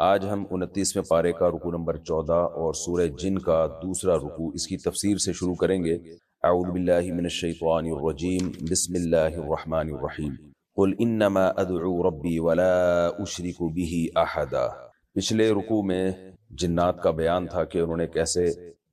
آج ہم 29ویں پارے کا رکوع نمبر 14 اور سورہ جن کا دوسرا رکوع اس کی تفسیر سے شروع کریں گے۔ اعوذ باللہ من الشیطان الرجیم، بسم اللہ الرحمن الرحیم۔ قل انما ادعو ربی ولا اشرک به احدا۔ پچھلے رکوع میں جنات کا بیان تھا کہ انہوں نے کیسے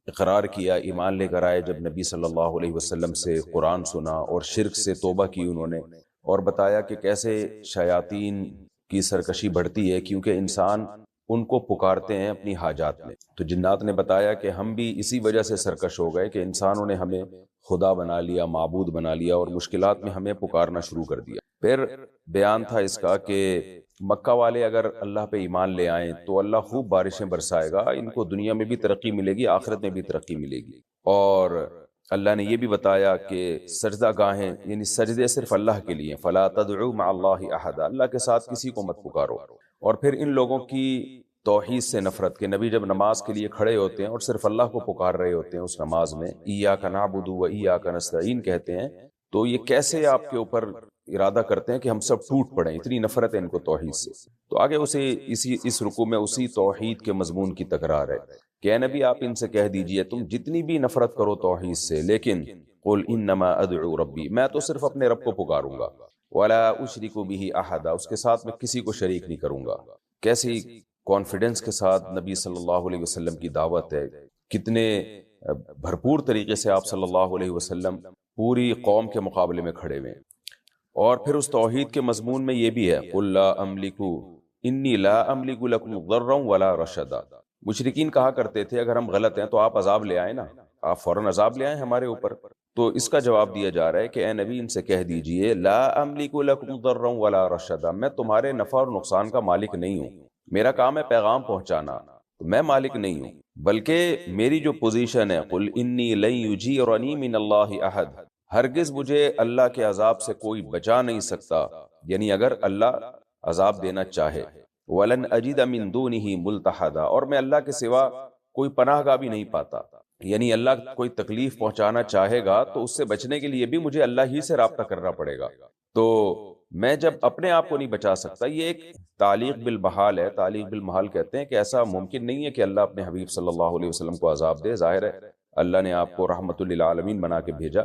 اقرار کیا، ایمان لے کر آئے جب نبی صلی اللہ علیہ وسلم سے قرآن سنا، اور شرک سے توبہ کی انہوں نے، اور بتایا کہ کیسے شیاطین کی سرکشی بڑھتی ہے کیونکہ انسان ان کو پکارتے ہیں اپنی حاجات میں۔ تو جنات نے بتایا کہ ہم بھی اسی وجہ سے سرکش ہو گئے کہ انسانوں نے ہمیں خدا بنا لیا، معبود بنا لیا، اور مشکلات میں ہمیں پکارنا شروع کر دیا۔ پھر بیان تھا اس کا کہ مکہ والے اگر اللہ پہ ایمان لے آئیں تو اللہ خوب بارشیں برسائے گا، ان کو دنیا میں بھی ترقی ملے گی، آخرت میں بھی ترقی ملے گی۔ اور اللہ نے یہ بھی بتایا کہ سجدہ گاہیں یعنی سجدے صرف اللہ کے لیے، فلا تدعو مع اللہ احد، اللہ کے ساتھ کسی کو مت پکارو۔ اور پھر ان لوگوں کی توحید سے نفرت کہ نبی جب نماز کے لیے کھڑے ہوتے ہیں اور صرف اللہ کو پکار رہے ہوتے ہیں اس نماز میں، ایاک نعبد و ایاک نستعین کہتے ہیں، تو یہ کیسے آپ کے اوپر ارادہ کرتے ہیں کہ ہم سب ٹوٹ پڑیں، اتنی نفرت ہے ان کو توحید سے۔ تو آگے اس رکوع میں اسی توحید کے مضمون کی تکرار ہے کہ اے نبی آپ ان سے کہہ دیجئے تم جتنی بھی نفرت کرو توحید سے، لیکن قل انما ادعو ربی، میں تو صرف اپنے رب کو پکاروں گا، ولا اشرک به احدا، اس کے ساتھ میں کسی کو شریک نہیں کروں گا۔ کیسی کانفیڈنس کے ساتھ نبی صلی اللہ علیہ وسلم کی دعوت ہے، کتنے بھرپور طریقے سے آپ صلی اللہ علیہ وسلم پوری قوم کے مقابلے میں کھڑے ہوئے۔ اور پھر اس توحید کے مضمون میں یہ بھی ہے، قل لا املک انی لا املک لکم ضرا ولا رشدا۔ مشرکین کہا کرتے تھے اگر ہم غلط ہیں تو آپ عذاب لے آئیں نا، آپ فوراً عذاب لے آئیں ہمارے اوپر۔ تو اس کا جواب دیا جا رہا ہے کہ اے نبی ان سے کہہ دیجئے لا املک لکم ضرا ولا رشدا، میں تمہارے نفع اور نقصان کا مالک نہیں ہوں، میرا کام ہے پیغام پہنچانا، تو میں مالک نہیں ہوں، بلکہ میری جو پوزیشن ہے قل انی لن یجیرنی من اللہ احد، ہرگز مجھے اللہ کے عذاب سے کوئی بچا نہیں سکتا، یعنی اگر اللہ عذاب دینا چاہے، وَلَنْ أَجِدَ مِن دُونِهِ مُلْتَحَدًا، اور میں اللہ کے سوا کوئی پناہ گاہ بھی نہیں پاتا، یعنی اللہ کوئی تکلیف پہنچانا چاہے گا تو اس سے بچنے کے لیے بھی مجھے اللہ ہی سے رابطہ کرنا پڑے گا، تو میں جب اپنے آپ کو نہیں بچا سکتا۔ یہ ایک تعلیق بالمحال ہے، تعلیق بالمحال کہتے ہیں کہ ایسا ممکن نہیں ہے کہ اللہ اپنے حبیب صلی اللہ علیہ وسلم کو عذاب دے، ظاہر ہے اللہ نے آپ کو رحمت للعالمین بنا کے بھیجا،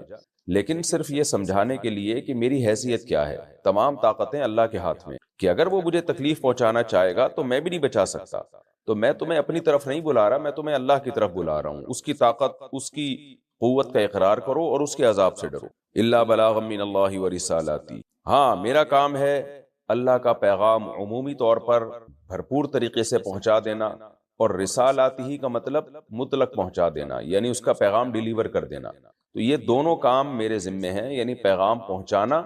لیکن صرف یہ سمجھانے کے لیے کہ میری حیثیت کیا ہے، تمام طاقتیں اللہ کے ہاتھ میں، کہ اگر وہ مجھے تکلیف پہنچانا چاہے گا تو میں بھی نہیں بچا سکتا، تو میں تمہیں اپنی طرف نہیں بلا رہا، میں تمہیں اللہ کی طرف بلا رہا ہوں، اس کی طاقت، اس کی قوت کا اقرار کرو اور اس کے عذاب سے ڈرو۔ الا بلاغا من اللہ ورسالاتی، ہاں میرا کام ہے اللہ کا پیغام عمومی طور پر بھرپور طریقے سے پہنچا دینا، اور رسالاتی ہی کا مطلب مطلق پہنچا دینا، یعنی اس کا پیغام ڈیلیور کر دینا۔ تو یہ دونوں کام میرے ذمے ہیں، یعنی پیغام پہنچانا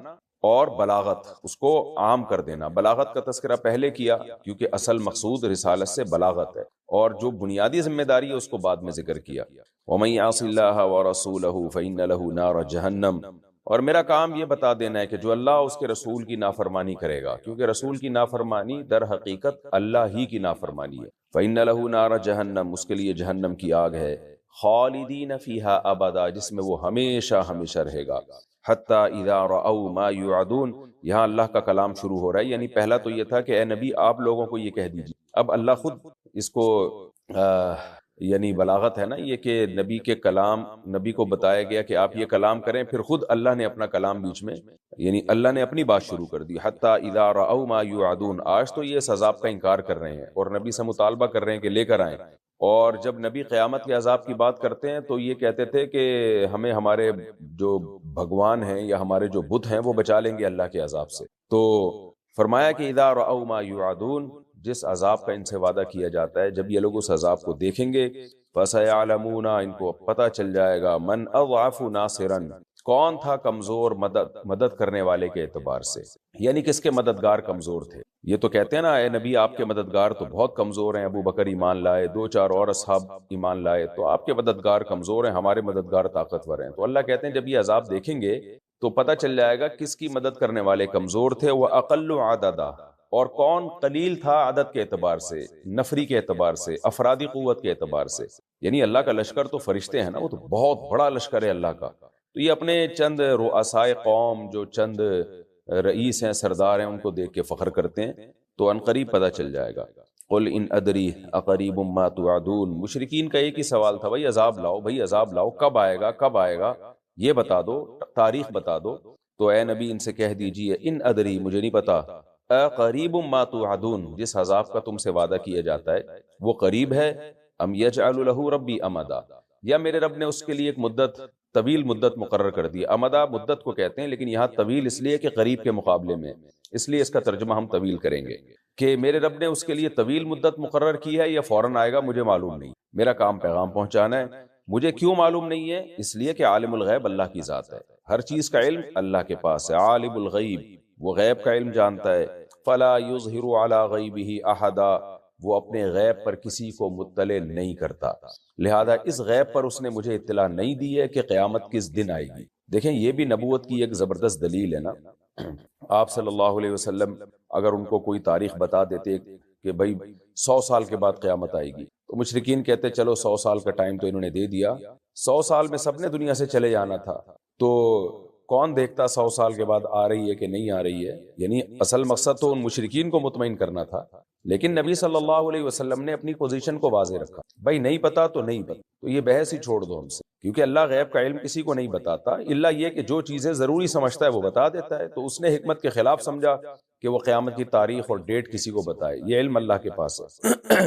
اور بلاغت، اس کو عام کر دینا۔ بلاغت کا تذکرہ پہلے کیا کیونکہ اصل مقصود رسالت سے بلاغت ہے، اور جو بنیادی ذمہ داری ہے اس کو بعد میں ذکر کیا۔ وَمَن يَعْصِ اللَّهَ وَرَسُولَهُ فَإِنَّ لَهُ نَارَ جَهَنَّمَ، اور میرا کام یہ بتا دینا ہے کہ جو اللہ اس کے رسول کی نافرمانی کرے گا، کیونکہ رسول کی نافرمانی در حقیقت اللہ ہی کی نافرمانی ہے، فَإِنَّ لَهُ نَارَ جَهَنَّمَ، اس کے لیے جہنم کی آگ ہے، خالدین فیہا ابدا، جس میں وہ ہمیشہ ہمیشہ رہے گا، حتی اذا رأوا ما یوعدون، یہاں اللہ کا کلام شروع ہو رہا ہے، یعنی پہلا تو یہ تھا کہ اے نبی آپ لوگوں کو یہ کہہ دیجیے، اب اللہ خود اس کو یعنی بلاغت ہے نا یہ کہ نبی کے کلام، نبی کو بتایا گیا کہ آپ یہ کلام کریں، پھر خود اللہ نے اپنا کلام بیچ میں، یعنی اللہ نے اپنی بات شروع کر دی، حتی اذا رأوا ما یوعدون، آج تو یہ اس عذاب کا انکار کر رہے ہیں اور نبی سے مطالبہ کر رہے ہیں کہ لے کر آئیں، اور جب نبی قیامت کے عذاب کی بات کرتے ہیں تو یہ کہتے تھے کہ ہمیں ہمارے جو بھگوان ہیں یا ہمارے جو بت ہیں وہ بچا لیں گے اللہ کے عذاب سے۔ تو فرمایا کہ اذا رأوا ما یوعدون، جس عذاب کا ان سے وعدہ کیا جاتا ہے، جب یہ لوگ اس عذاب کو دیکھیں گے، فَسَيَعْلَمُونَ، ان کو پتہ چل جائے گا، مَنْ أَضْعَفُ نَاصِرًا، کون تھا کمزور مدد کرنے والے کے اعتبار سے، یعنی کس کے مددگار کمزور تھے۔ یہ تو کہتے ہیں نا اے نبی آپ کے مددگار تو بہت کمزور ہیں، ابو بکر ایمان لائے، 2-4 اور اصحاب ایمان لائے، تو آپ کے مددگار کمزور ہیں، ہمارے مددگار طاقتور ہیں۔ تو اللہ کہتے ہیں جب یہ عذاب دیکھیں گے تو پتہ چل جائے گا کس کی مدد کرنے والے کمزور تھے، وَأَقَلُّ عَدَدًا، اور کون قلیل تھا عدد کے اعتبار سے، نفری کے اعتبار سے، افرادی قوت کے اعتبار سے، یعنی اللہ کا لشکر تو فرشتے ہیں نا، وہ تو بہت بڑا لشکر ہے اللہ کا، تو یہ اپنے چند رؤسائے قوم، جو چند رئیس ہیں، سردار ہیں، ان کو دیکھ کے فخر کرتے ہیں، تو عنقریب پتہ چل جائے گا۔ قل ان ادری اقریب ما توعدون، مشرکین کا ایک ہی سوال تھا، بھائی عذاب لاؤ، بھائی عذاب لاؤ، کب آئے گا، کب آئے گا، یہ بتا دو، تاریخ بتا دو۔ تو اے نبی ان سے کہہ دیجئے ان ادری، مجھے نہیں پتا، اقریب ما توعدون، جس عذاب کا تم سے وعدہ کیا جاتا ہے وہ قریب ہے، ام یجعل لہ ربی امدا، یا میرے رب نے اس کے لیے ایک مدت، طویل مدت مقرر کر دی۔ امدا مدت کو کہتے ہیں، لیکن یہاں طویل اس لیے کہ قریب کے مقابلے میں، اس لیے اس کا ترجمہ ہم طویل کریں گے کہ میرے رب نے اس کے لیے طویل مدت مقرر کی ہے یا فوراً آئے گا، مجھے معلوم نہیں، میرا کام پیغام پہنچانا ہے۔ مجھے کیوں معلوم نہیں ہے؟ اس لیے کہ عالم الغیب اللہ کی ذات ہے، ہر چیز کا علم اللہ کے پاس ہے، عالم الغیب، وہ غیب کا علم جانتا ہے۔ فلا یظہر علی غیبہ احدا، وہ اپنے غیب پر کسی کو مطلع نہیں کرتا، لہذا اس غیب پر اس نے مجھے اطلاع نہیں دی ہے کہ قیامت کس دن آئے گی۔ دیکھیں یہ بھی نبوت کی ایک زبردست دلیل ہے نا۔ آپ صلی اللہ علیہ وسلم اگر ان کو کوئی تاریخ بتا دیتے کہ بھائی 100 سال کے بعد قیامت آئے گی، تو مشرکین کہتے چلو 100 سال کا ٹائم تو انہوں نے دے دیا، 100 سال میں سب نے دنیا سے چلے جانا تھا، تو کون دیکھتا 100 سال کے بعد آ رہی ہے کہ نہیں آ رہی ہے؟ یعنی اصل مقصد تو ان مشرکین کو مطمئن کرنا تھا، لیکن نبی صلی اللہ علیہ وسلم نے اپنی پوزیشن کو واضح رکھا، بھائی نہیں پتا تو نہیں پتا، تو یہ بحث ہی چھوڑ دو ہم سے، کیونکہ اللہ غیب کا علم کسی کو نہیں بتاتا، الا یہ کہ جو چیزیں ضروری سمجھتا ہے وہ بتا دیتا ہے، تو اس نے حکمت کے خلاف سمجھا کہ وہ قیامت کی تاریخ اور ڈیٹ کسی کو بتائے، یہ علم اللہ کے پاس ہے۔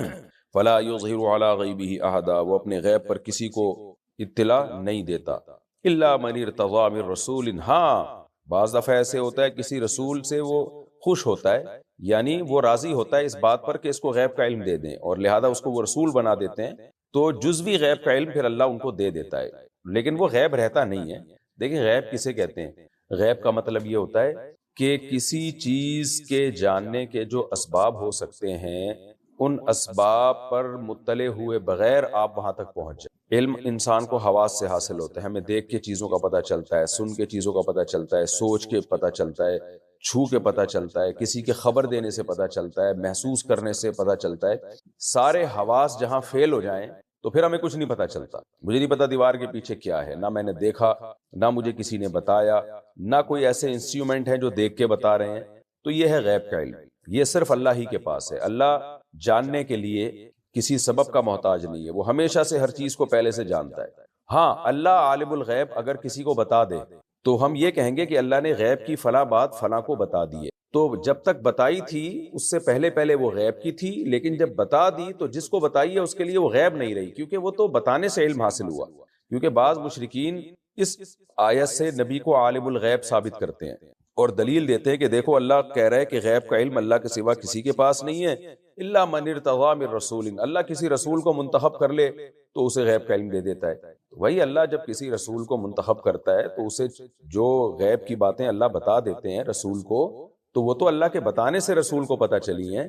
فلا یظہر علی غیبہ احدا، وہ اپنے غیب پر کسی کو اطلاع نہیں دیتا، الا من ارتضی من رسول، ہاں بعض دفعہ ایسے ہوتا ہے کسی رسول سے وہ خوش ہوتا ہے، یعنی وہ راضی ہوتا ہے اس بات پر کہ اس کو غیب کا علم دے دیں، اور لہذا اس کو وہ رسول بنا دیتے ہیں، تو جزوی غیب کا علم پھر اللہ ان کو دے دیتا ہے، لیکن وہ غیب رہتا نہیں ہے۔ دیکھیں غیب کسے کہتے ہیں؟ غیب کا مطلب یہ ہوتا ہے کہ کسی چیز کے جاننے کے جو اسباب ہو سکتے ہیں، ان اسباب پر مطلع ہوئے بغیر آپ وہاں تک پہنچ جائیں۔ علم انسان کو حواس سے حاصل ہوتا ہے، ہمیں دیکھ کے چیزوں کا پتہ چلتا ہے، سن کے چیزوں کا پتہ چلتا ہے، سوچ کے پتہ چلتا ہے، چھو کے پتہ چلتا ہے، کسی کے خبر دینے سے پتہ چلتا ہے، محسوس کرنے سے پتہ چلتا ہے۔ سارے حواس جہاں فیل ہو جائیں تو پھر ہمیں کچھ نہیں پتہ چلتا، مجھے نہیں پتا دیوار کے پیچھے کیا ہے، نہ میں نے دیکھا، نہ مجھے کسی نے بتایا، نہ کوئی ایسے انسٹرومنٹ ہیں جو دیکھ کے بتا رہے ہیں، تو یہ ہے غیب کا علم، یہ صرف اللہ ہی کے پاس ہے۔ اللہ جاننے کے لیے کسی سبب کا محتاج نہیں ہے، وہ ہمیشہ سے ہر چیز کو پہلے سے جانتا ہے۔ ہاں اللہ عالم الغیب اگر کسی کو بتا دے تو ہم یہ کہیں گے کہ اللہ نے غیب کی فلاں بات فلاں کو بتا دی ہے، تو جب تک بتائی تھی اس سے پہلے پہلے وہ غیب کی تھی، لیکن جب بتا دی تو جس کو بتائی ہے اس کے لیے وہ غیب نہیں رہی، کیونکہ وہ تو بتانے سے علم حاصل ہوا۔ کیونکہ بعض مشرکین اس آیت سے نبی کو عالم الغیب ثابت کرتے ہیں اور دلیل دیتے ہیں کہ دیکھو اللہ کہہ رہا ہے کہ غیب کا علم اللہ کے سوا کسی کے پاس نہیں ہے، الا من ارتضی من رسول، اللہ کسی رسول کو منتخب کر لے تو اسے غیب کا علم دے دیتا ہے۔ وہی اللہ جب کسی رسول کو منتخب کرتا ہے تو اسے جو غیب کی باتیں اللہ بتا دیتے ہیں رسول کو، تو وہ تو اللہ کے بتانے سے رسول کو پتہ چلی ہیں،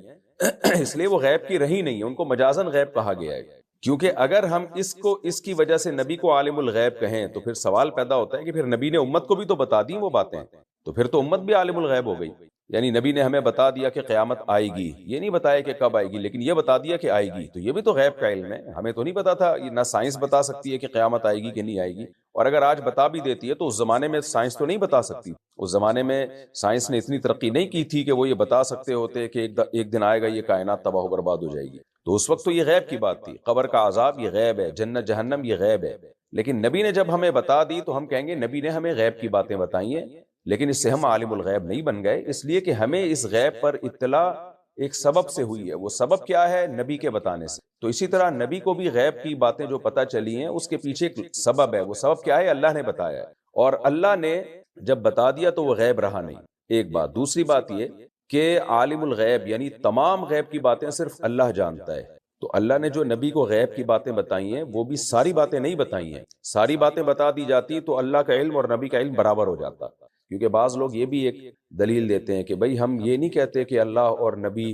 اس لیے وہ غیب کی رہی نہیں ہے، ان کو مجازن غیب کہا گیا ہے۔ کیونکہ اگر ہم اس کی وجہ سے نبی کو عالم الغیب کہیں تو پھر سوال پیدا ہوتا ہے کہ پھر نبی نے امت کو بھی تو بتا دی وہ باتیں، تو پھر تو امت بھی عالم الغیب ہو گئی۔ یعنی نبی نے ہمیں بتا دیا کہ قیامت آئے گی، یہ نہیں بتایا کہ کب آئے گی، لیکن یہ بتا دیا کہ آئے گی، تو یہ بھی تو غیب کا علم ہے، ہمیں تو نہیں پتا تھا، نہ سائنس بتا سکتی ہے کہ قیامت آئے گی کہ نہیں آئے گی، اور اگر آج بتا بھی دیتی ہے تو اس زمانے میں سائنس تو نہیں بتا سکتی، اس زمانے میں سائنس نے اتنی ترقی نہیں کی تھی کہ وہ یہ بتا سکتے ہوتے کہ ایک دن آئے گا یہ کائنات تباہ و برباد ہو جائے گی، تو اس وقت تو یہ غیب کی بات تھی، قبر کا عذاب یہ غیب ہے، جنت جہنم یہ غیب ہے، لیکن نبی نے جب ہمیں بتا دی تو ہم کہیں گے نبی نے ہمیں غیب کی باتیں بتائی ہیں، لیکن اس سے ہم عالم الغیب نہیں بن گئے، اس لیے کہ ہمیں اس غیب پر اطلاع ایک سبب سے ہوئی ہے، وہ سبب کیا ہے؟ نبی کے بتانے سے۔ تو اسی طرح نبی کو بھی غیب کی باتیں جو پتہ چلی ہیں اس کے پیچھے ایک سبب ہے، وہ سبب کیا ہے؟ اللہ نے بتایا ہے، اور اللہ نے جب بتا دیا تو وہ غیب رہا نہیں، ایک بات۔ دوسری بات یہ کہ عالم الغیب یعنی تمام غیب کی باتیں صرف اللہ جانتا ہے، تو اللہ نے جو نبی کو غیب کی باتیں بتائی ہیں وہ بھی ساری باتیں نہیں بتائی ہیں، ساری باتیں بتا دی جاتی تو اللہ کا علم اور نبی کا علم برابر ہو جاتا۔ کیونکہ بعض لوگ یہ بھی ایک دلیل دیتے ہیں کہ بھئی ہم یہ نہیں کہتے کہ اللہ اور نبی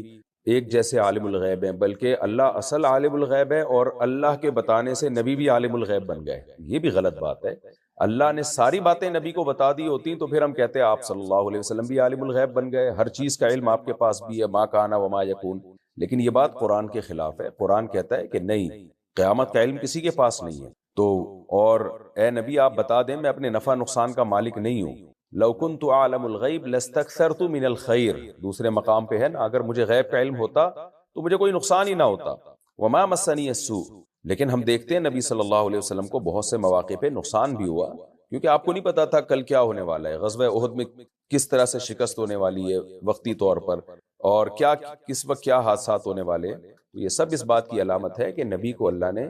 ایک جیسے عالم الغیب ہیں، بلکہ اللہ اصل عالم الغیب ہے اور اللہ کے بتانے سے نبی بھی عالم الغیب بن گئے، یہ بھی غلط بات ہے۔ اللہ نے ساری باتیں نبی کو بتا دی ہوتی تو پھر ہم کہتے ہیں آپ صلی اللہ علیہ وسلم بھی عالم الغیب بن گئے، ہر چیز کا علم آپ کے پاس بھی ہے، ما کان وما یکون، لیکن یہ بات قرآن کے خلاف ہے۔ قرآن کہتا ہے کہ نہیں، قیامت کا علم کسی کے پاس نہیں ہے، تو اور اے نبی آپ بتا دیں میں اپنے نفع نقصان کا مالک نہیں ہوں، لو کنت اعلم الغیب لاستکثرت من الخیر، دوسرے مقام پہ ہے نا، اگر مجھے غیب کا علم ہوتا تو مجھے کوئی نقصان ہی نہ ہوتا. وما مسنی السوء، لیکن ہم دیکھتے ہیں نبی صلی اللہ علیہ وسلم کو بہت سے مواقع پہ نقصان بھی ہوا، کیونکہ آپ کو نہیں پتا تھا کل کیا ہونے والا ہے، غزوہ احد میں کس طرح سے شکست ہونے والی ہے وقتی طور پر، اور کیا کس وقت کیا حادثات ہونے والے ہیں. تو یہ سب اس بات کی علامت ہے کہ نبی کو اللہ نے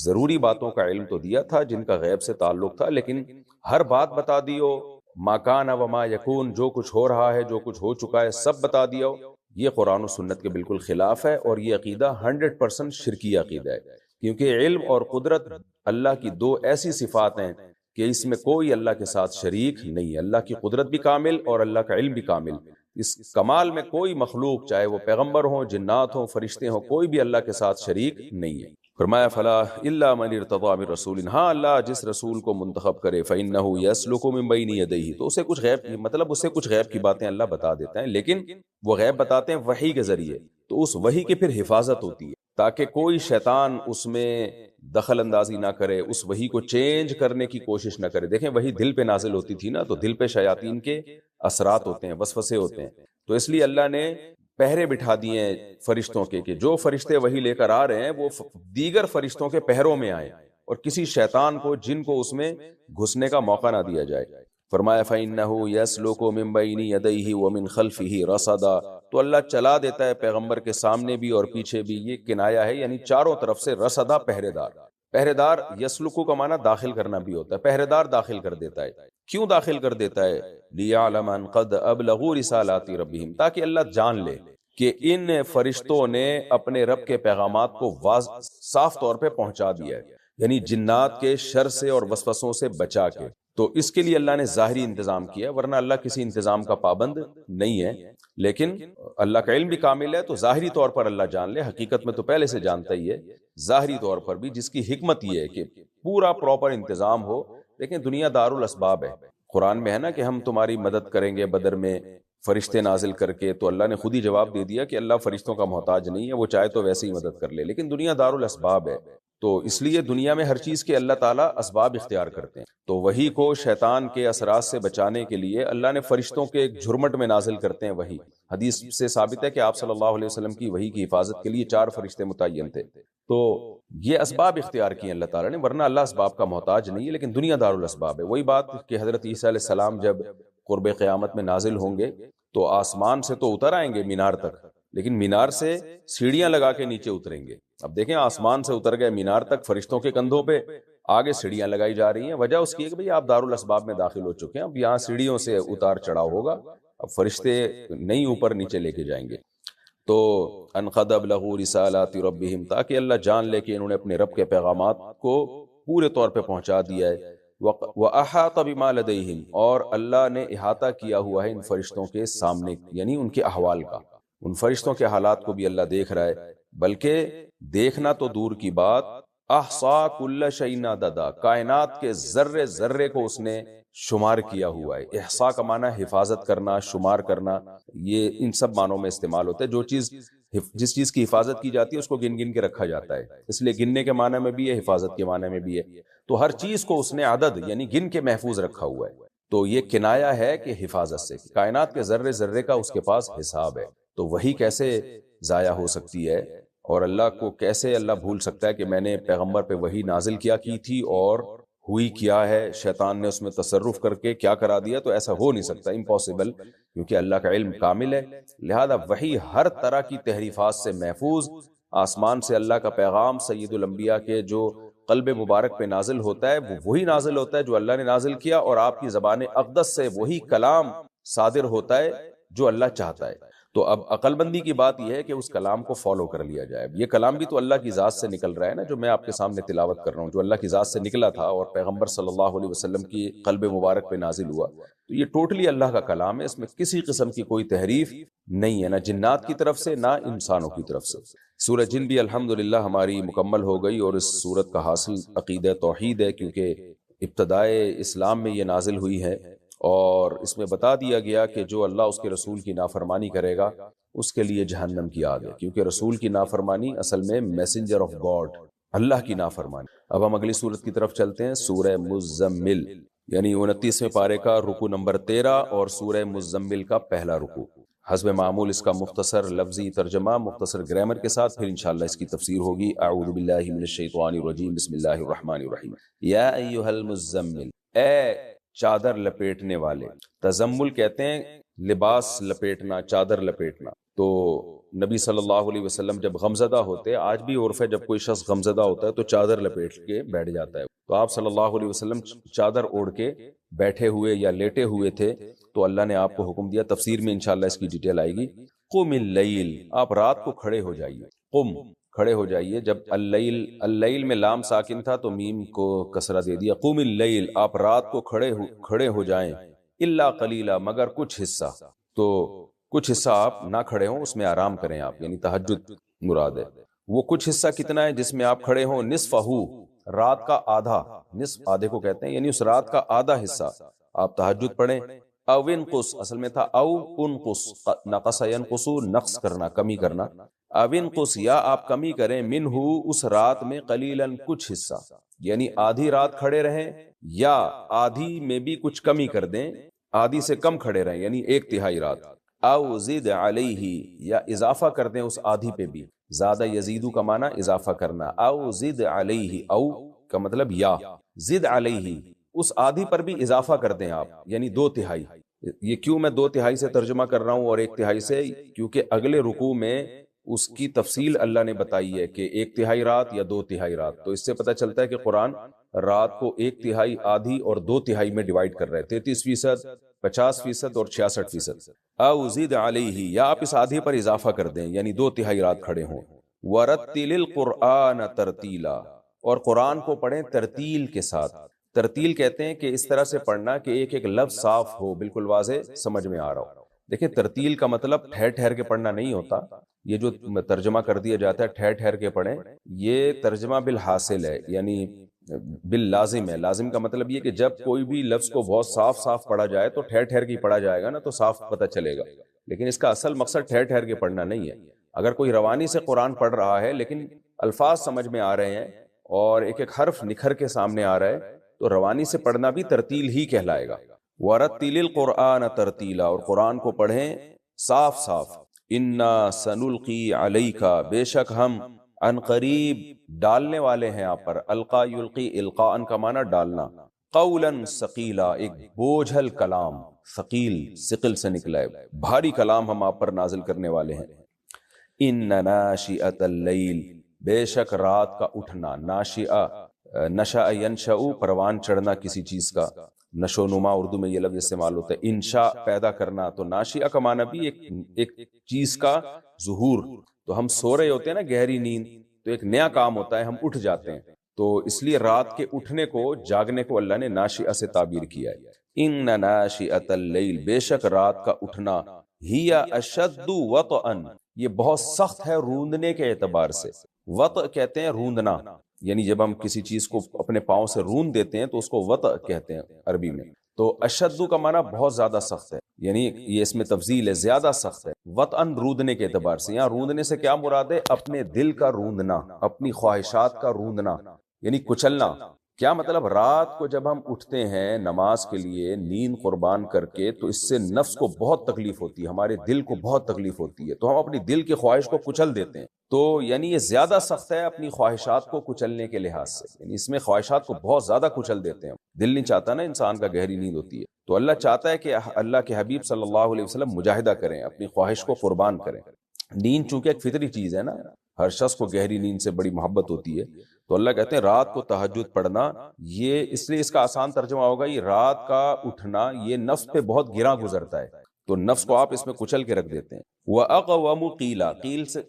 ضروری باتوں کا علم تو دیا تھا جن کا غیب سے تعلق تھا، لیکن ہر بات بتا دیو، ما کان وما یکون، جو کچھ ہو رہا ہے جو کچھ ہو چکا ہے سب بتا دیو. یہ قرآن و سنت کے بالکل خلاف ہے، اور یہ عقیدہ 100% شرکی عقیدہ ہے، کیونکہ علم اور قدرت اللہ کی دو ایسی صفات ہیں کہ اس میں کوئی اللہ کے ساتھ شریک نہیں ہے. اللہ کی قدرت بھی کامل اور اللہ کا علم بھی کامل. اس کمال میں کوئی مخلوق، چاہے وہ پیغمبر ہوں، جنات ہوں، فرشتے ہوں، کوئی بھی اللہ کے ساتھ شریک نہیں ہے. فرمایا فلا الا من ارتضى من رسول، ہاں اللہ جس رسول کو منتخب کرے فإنه يسلك من بين يديه، تو اسے کچھ غیب، مطلب اسے کچھ غیب کی باتیں اللہ بتا دیتا ہے، لیکن وہ غیب بتاتے ہیں وحی کے ذریعے، تو اس وحی کی پھر حفاظت ہوتی ہے تاکہ کوئی شیطان اس میں دخل اندازی نہ کرے، اس وحی کو چینج کرنے کی کوشش نہ کرے. دیکھیں وحی دل پہ نازل ہوتی تھی نا، تو دل پہ شیاطین کے اثرات ہوتے ہیں، وسوسے ہوتے ہیں، تو اس لیے اللہ نے پہرے بٹھا دیے ہیں فرشتوں کے کہ جو فرشتے وحی لے کر آ رہے ہیں وہ دیگر فرشتوں کے پہروں میں آئیں، اور کسی شیطان کو، جن کو اس میں گھسنے کا موقع نہ دیا جائے. فرمایا فَإِنَّهُ يَسْلُكُ مِن بَيْنِ يَدَيْهِ وَمِن خَلْفِهِ رَصَدًا، تو اللہ چلا دیتا ہے پیغمبر کے سامنے بھی اور پیچھے بھی. یہ کنایا ہے، یعنی چاروں طرف سے رصدا، پہرے دار. پہرے دار یسلکو کا معنی داخل کرنا بھی ہوتا ہے، پہرے دار داخل کر دیتا ہے. کیوں داخل کر دیتا ہے؟ لِيَعْلَمَ أَنْ قَدْ أَبْلَغُوا رِسَالَاتِ رَبِّهِمْ، تاکہ اللہ جان لے کہ ان فرشتوں نے اپنے رب کے پیغامات کو صاف طور پہ پہنچا دیا ہے، یعنی جنات کے شر سے اور وسوسوں سے بچا کے. تو اس کے لیے اللہ نے ظاہری انتظام کیا، ورنہ اللہ کسی انتظام کا پابند نہیں ہے. لیکن اللہ کا علم بھی کامل ہے، تو ظاہری طور پر اللہ جان لے، حقیقت میں تو پہلے سے جانتا ہی ہے. ظاہری طور پر بھی، جس کی حکمت یہ ہے کہ پورا پراپر انتظام ہو. لیکن دنیا دار الاسباب ہے. قرآن میں ہے نا کہ ہم تمہاری مدد کریں گے بدر میں فرشتے نازل کر کے، تو اللہ نے خود ہی جواب دے دیا کہ اللہ فرشتوں کا محتاج نہیں ہے، وہ چاہے تو ویسے ہی مدد کر لے. لیکن دنیا دار الاسباب ہے، تو اس لیے دنیا میں ہر چیز کے اللہ تعالیٰ اسباب اختیار کرتے ہیں. تو وحی کو شیطان کے اثرات سے بچانے کے لیے اللہ نے فرشتوں کے ایک جھرمٹ میں نازل کرتے ہیں وحی. حدیث سے ثابت ہے کہ آپ صلی اللہ علیہ وسلم کی وحی کی حفاظت کے لیے 4 فرشتے متعین تھے. تو یہ اسباب اختیار کیے اللہ تعالیٰ نے، ورنہ اللہ اسباب کا محتاج نہیں ہے، لیکن دنیا دار الاسباب ہے. وہی بات کہ حضرت عیسیٰ علیہ السلام جب قرب قیامت میں نازل ہوں گے تو آسمان سے تو اتر آئیں گے مینار تک، لیکن مینار سے سیڑھیاں لگا کے نیچے اتریں گے. اب دیکھیں آسمان سے اتر گئے مینار تک فرشتوں کے کندھوں پہ، آگے سیڑھیاں لگائی جا رہی ہیں. وجہ اس کی ہے کہ بھئی آپ دار الاسباب میں داخل ہو چکے ہیں، اب یہاں سیڑھیوں سے اتار چڑھاؤ ہوگا، اب فرشتے نہیں اوپر نیچے لے کے جائیں گے. تو ان قد ابلغوا رسالات ربهم، تاکہ اللہ جان لے کہ انہوں نے اپنے رب کے پیغامات کو پورے طور پہ پہنچا دیا ہے. وَأَحَاطَ بِمَا لَدَيْهِمْ، اور اللہ نے احاطہ کیا ہوا ہے ان فرشتوں کے سامنے، یعنی ان کے احوال کا. ان فرشتوں کے حالات کو بھی اللہ دیکھ رہا ہے، بلکہ دیکھنا تو دور کی بات، احصا کل شیء عددا، کائنات کے ذرے ذرے کو اس نے شمار کیا ہوا ہے. احصا کا معنی حفاظت کرنا، شمار کرنا، یہ ان سب معنوں میں استعمال ہوتا ہے. جس چیز کی حفاظت کی جاتی ہے اس کو گن گن کے رکھا جاتا ہے، اس لیے گننے کے معنی میں بھی ہے، حفاظت کے معنی میں بھی ہے. تو ہر چیز کو اس نے عدد یعنی گن کے محفوظ رکھا ہوا ہے. تو یہ کنایا ہے کہ حفاظت سے، کائنات کے ذرے ذرے کا اس کے پاس حساب ہے. تو وہی کیسے ضائع ہو سکتی ہے، اور اللہ کو کیسے اللہ بھول سکتا ہے کہ میں نے پیغمبر پہ وہی نازل کیا کی تھی اور ہوئی کیا ہے، شیطان نے اس میں تصرف کر کے کیا کرا دیا. تو ایسا ہو نہیں سکتا، امپاسبل، کیونکہ اللہ کا علم کامل ہے. لہذا وہی ہر طرح کی تحریفات سے محفوظ. آسمان سے اللہ کا پیغام سید الانبیاء کے جو قلب مبارک پہ نازل ہوتا ہے وہ وہی نازل ہوتا ہے جو اللہ نے نازل کیا، اور آپ کی زبان اقدس سے وہی کلام صادر ہوتا ہے جو اللہ چاہتا ہے. تو اب عقل بندی کی بات یہ ہے کہ اس کلام کو فالو کر لیا جائے. یہ کلام بھی تو اللہ کی ذات سے نکل رہا ہے نا، جو میں آپ کے سامنے تلاوت کر رہا ہوں، جو اللہ کی ذات سے نکلا تھا اور پیغمبر صلی اللہ علیہ وسلم کی قلب مبارک پہ نازل ہوا. تو یہ ٹوٹلی اللہ کا کلام ہے، اس میں کسی قسم کی کوئی تحریف نہیں ہے، نہ جنات کی طرف سے نہ انسانوں کی طرف سے. سورہ جن بھی الحمدللہ ہماری مکمل ہو گئی، اور اس سورت کا حاصل عقیدہ توحید ہے، کیونکہ ابتدائے اسلام میں یہ نازل ہوئی ہے. اور اس میں بتا دیا گیا کہ جو اللہ اس کے رسول کی نافرمانی کرے گا اس کے لیے جہنم کی آگ ہے، کیونکہ رسول کی نافرمانی اصل میں میسنجر آف گاڈ، اللہ کی نافرمانی. اب ہم اگلی سورت کی طرف چلتے ہیں، سورہ مزمل، یعنی 29ویں پارے کا رکوع نمبر 13 اور سورہ مزمل کا پہلا رکوع. حسب معمول اس کا مختصر لفظی ترجمہ مختصر گرامر کے ساتھ، پھر انشاءاللہ اس کی تفسیر ہوگی۔ اعوذ باللہ من الشیطان الرجیم، بسم اللہ الرحمن الرحیم۔ یا ایھا المزمل، اے چادر لپیٹنے والے۔ تزمل کہتے ہیں لباس لپیٹنا، چادر لپیٹنا۔ تو نبی صلی اللہ علیہ وسلم جب غمزدہ ہوتے، آج بھی عرف ہے جب کوئی شخص غمزدہ ہوتا ہے تو چادر لپیٹ کے بیٹھ جاتا ہے، تو آپ صلی اللہ علیہ وسلم چادر اوڑھ کے بیٹھے ہوئے یا لیٹے ہوئے تھے، تو اللہ نے آپ کو حکم دیا۔ تفسیر میں انشاءاللہ اس کی ڈیٹیل آئے گی۔ قم اللیل، آپ رات کو کھڑے ہو جائیے۔ قم، کھڑے ہو جائیے۔ جب اللیل میں لام ساکن تھا تو میم کو کسرہ دے دیا۔ قم اللیل، آپ رات کو کھڑے ہو جائیں۔ الا قلیلا، مگر کچھ حصہ، تو کچھ حصہ آپ نہ کھڑے ہوں، اس میں آرام کریں آپ، یعنی تہجد مراد ہے۔ وہ کچھ حصہ کتنا ہے جس میں آپ کھڑے ہوں؟ نصفہ، رات کا آدھا، نصف آدھے کو کہتے ہیں، یعنی اس رات کا آدھا حصہ آپ تہجد پڑھیں۔ او انقص، اصل میں تھا او انقص، نقص ینقص، نقص کرنا، کمی کرنا۔ او انقص، یا آپ کمی کریں، منہ، اس رات میں، قلیلا، کچھ حصہ، یعنی آدھی رات کھڑے رہیں یا آدھی میں بھی کچھ کمی کر دیں، آدھی سے کم کھڑے رہیں، یعنی ایک تہائی رات۔ او زد علیہ، یا اضافہ کر دیں اس آدھی پہ بھی، زیادہ یزیدو کا معنی اضافہ کرنا۔ او زد علیہ، او کا مطلب یا، زد علیہ، اس آدھی پر بھی اضافہ کر دیں آپ، یعنی دو تہائی۔ یہ کیوں میں دو تہائی سے ترجمہ کر رہا ہوں اور ایک تہائی سے؟ کیونکہ اگلے رکوع میں اس کی تفصیل اللہ نے بتائی ہے کہ ایک تہائی رات یا دو تہائی رات، تو اس سے پتہ چلتا ہے کہ قرآن رات کو ایک تہائی، آدھی اور دو تہائی میں ڈیوائیڈ کر رہے ہیں، 33%، 50% اور 66%۔ او زد علیہ، یا آپ اس آدھی پر اضافہ کر دیں، یعنی دو تہائی رات کھڑے ہوں۔ ورتل القرآن ترتیلا، اور قرآن کو پڑھیں ترتیل کے ساتھ۔ ترتیل کہتے ہیں کہ اس طرح سے پڑھنا کہ ایک ایک لفظ صاف ہو، بالکل واضح سمجھ میں آ رہا ہو۔ دیکھیں ترتیل کا مطلب ٹھہر ٹھہر کے پڑھنا نہیں ہوتا، یہ جو ترجمہ کر دیا جاتا ہے ٹھہر ٹھہر کے پڑھیں، یہ ترجمہ بالحاصل ہے، یعنی باللازم ہے۔ لازم کا مطلب یہ کہ جب کوئی بھی لفظ کو بہت صاف صاف پڑھا جائے تو ٹھہر ٹھہر کے پڑھا جائے گا نا، تو صاف پتہ چلے گا، لیکن اس کا اصل مقصد ٹھہر ٹھہر کے پڑھنا نہیں ہے۔ اگر کوئی روانی سے قرآن پڑھ رہا ہے لیکن الفاظ سمجھ میں آ رہے ہیں اور ایک ایک حرف نکھر کے سامنے آ رہا ہے، تو روانی سے پڑھنا بھی ترتیل ہی کہلائے گا۔ وَرَتِّلِ الْقُرْآنَ تَرْتِيلًا، اور قرآن کو پڑھیں صاف صاف۔ اِنَّا سَنُلْقِي عَلَيْكَ، بے شک ہم ان قریب ڈالنے والے ہیں آپ پر، القا یلقی، القاء کا معنی ڈالنا، قولاً ثقیلا، ایک بوجھل کلام، ثقیل ثقل سے نکلا ہے، بھاری کلام ہم آپ پر نازل کرنے والے ہیں۔ اِنَّ نَاشِئَةَ اللَّيْلِ، بے شک رات کا اٹھنا، ناشئہ، نشأ ینشأ، پروان چڑھنا کسی چیز کا، نشو نما اردو میں یہ لفظ استعمال ہوتا ہے۔ انشاء، پیدا کرنا، تو ناشئہ کا معنی بھی ایک چیز کا ظہور۔ تو ہم سو رہے ہوتے ہیں نا گہری نیند، تو ایک نیا کام ہوتا ہے، ہم اٹھ جاتے ہیں، تو اس لیے رات کے اٹھنے کو، جاگنے کو اللہ نے ناشئہ سے تعبیر کیا ہے۔ ان ناشئۃ اللیل، بے شک رات کا اٹھنا، ہی اشد وطئا، یہ بہت سخت ہے روندنے کے اعتبار سے۔ وطء کہتے ہیں روندنا، یعنی جب ہم کسی چیز کو اپنے پاؤں سے روند دیتے ہیں تو اس کو وطء کہتے ہیں عربی میں۔ تو اشد کا معنی بہت زیادہ سخت ہے، یعنی یہ اس میں تفضیل ہے، زیادہ سخت ہے۔ وطئن، روندنے کے اعتبار سے، یہاں روندنے سے کیا مراد ہے؟ اپنے دل کا روندنا، اپنی خواہشات کا روندنا، یعنی کچلنا۔ کیا مطلب؟ رات کو جب ہم اٹھتے ہیں نماز کے لیے نیند قربان کر کے، تو اس سے نفس کو بہت تکلیف ہوتی ہے، ہمارے دل کو بہت تکلیف ہوتی ہے، تو ہم اپنی دل کی خواہش کو کچل دیتے ہیں۔ تو یعنی یہ زیادہ سخت ہے اپنی خواہشات کو کچلنے کے لحاظ سے، یعنی اس میں خواہشات کو بہت زیادہ کچل دیتے ہیں۔ دل نہیں چاہتا نا انسان کا گہری نیند ہوتی ہے، تو اللہ چاہتا ہے کہ اللہ کے حبیب صلی اللہ علیہ وسلم مجاہدہ کریں، اپنی خواہش کو قربان کریں۔ نیند چونکہ ایک فطری چیز ہے نا، ہر شخص کو گہری نیند سے بڑی محبت ہوتی ہے، تو اللہ کہتے ہیں رات کو تہجد پڑھنا، یہ اس لیے اس کا آسان ترجمہ ہوگا یہ رات کا اٹھنا، یہ نفس پہ بہت گراں گزرتا ہے، تو نفس کو آپ اس میں کچل کے رکھ دیتے ہیں۔ وَأَقْوَمُ قِيلًا، قیل سے